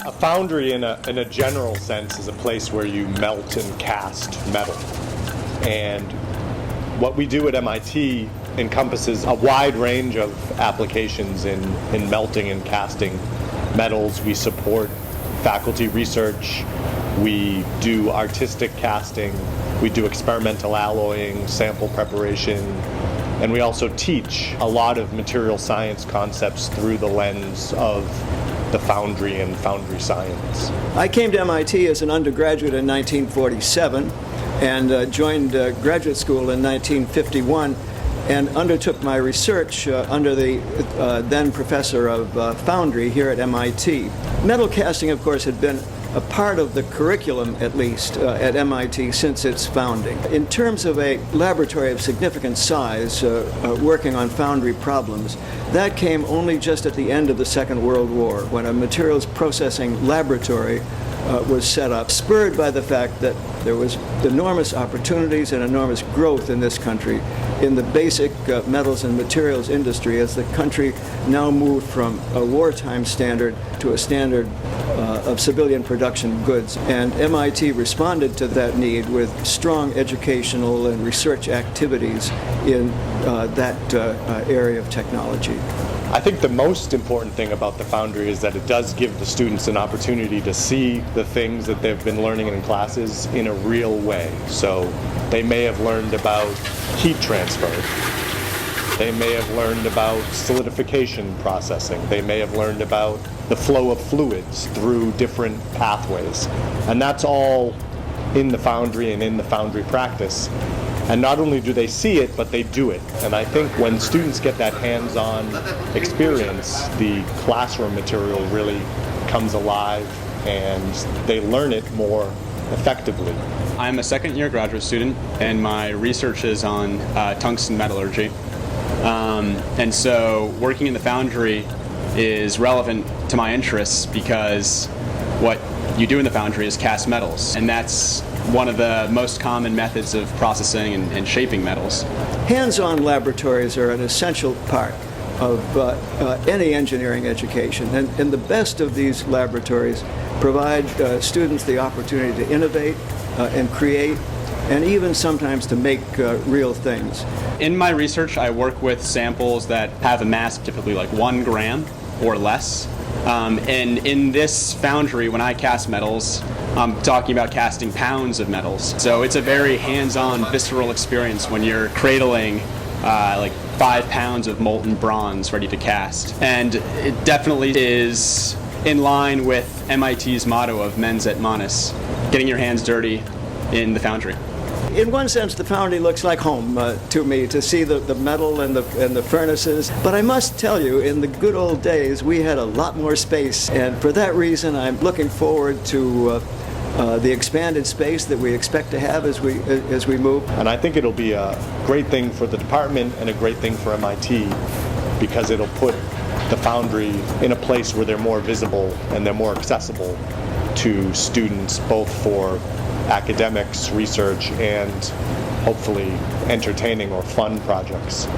A foundry in a general sense is a place where you melt and cast metal. And what we do at MIT encompasses a wide range of applications in melting and casting metals. We support faculty research, we do artistic casting, we do experimental alloying, sample preparation, and we also teach a lot of material science concepts through the lens of the foundry and foundry science. I came to MIT as an undergraduate in 1947 and joined graduate school in 1951 and undertook my research under the then professor of Foundry here at MIT. Metal casting, of course, had been a part of the curriculum, at least, at MIT since its founding. In terms of a laboratory of significant size working on foundry problems, that came only just at the end of the Second World War, when a materials processing laboratory was set up, spurred by the fact that there was enormous opportunities and enormous growth in this country in the basic metals and materials industry as the country now moved from a wartime standard to a standard of civilian production goods. And MIT responded to that need with strong educational and research activities in that area of technology. I think the most important thing about the Foundry is that it does give the students an opportunity to see the things that they've been learning in classes in a real way. So they may have learned about heat transfer. They may have learned about solidification processing. They may have learned about the flow of fluids through different pathways. And that's all in the Foundry and in the Foundry practice. And not only do they see it, but they do it. And I think when students get that hands-on experience, the classroom material really comes alive and they learn it more effectively. I'm a second-year graduate student, and my research is on tungsten metallurgy. And so working in the Foundry is relevant to my interests because what you do in the Foundry is cast metals, and that's one of the most common methods of processing and shaping metals. Hands-on laboratories are an essential part of any engineering education, and the best of these laboratories provide students the opportunity to innovate and create, and even sometimes to make real things. In my research, I work with samples that have a mass of typically like 1 gram or less. And in this foundry, when I cast metals, I'm talking about casting pounds of metals. So it's a very hands-on, visceral experience when you're cradling like 5 pounds of molten bronze ready to cast. And it definitely is in line with MIT's motto of mens et manus, getting your hands dirty in the foundry. In one sense, the Foundry looks like home to me, to see the metal and the furnaces. But I must tell you, in the good old days, we had a lot more space. And for that reason, I'm looking forward to the expanded space that we expect to have as we move. And I think it'll be a great thing for the department and a great thing for MIT because it'll put the Foundry in a place where they're more visible and they're more accessible to students, both for academics, research, and hopefully entertaining or fun projects.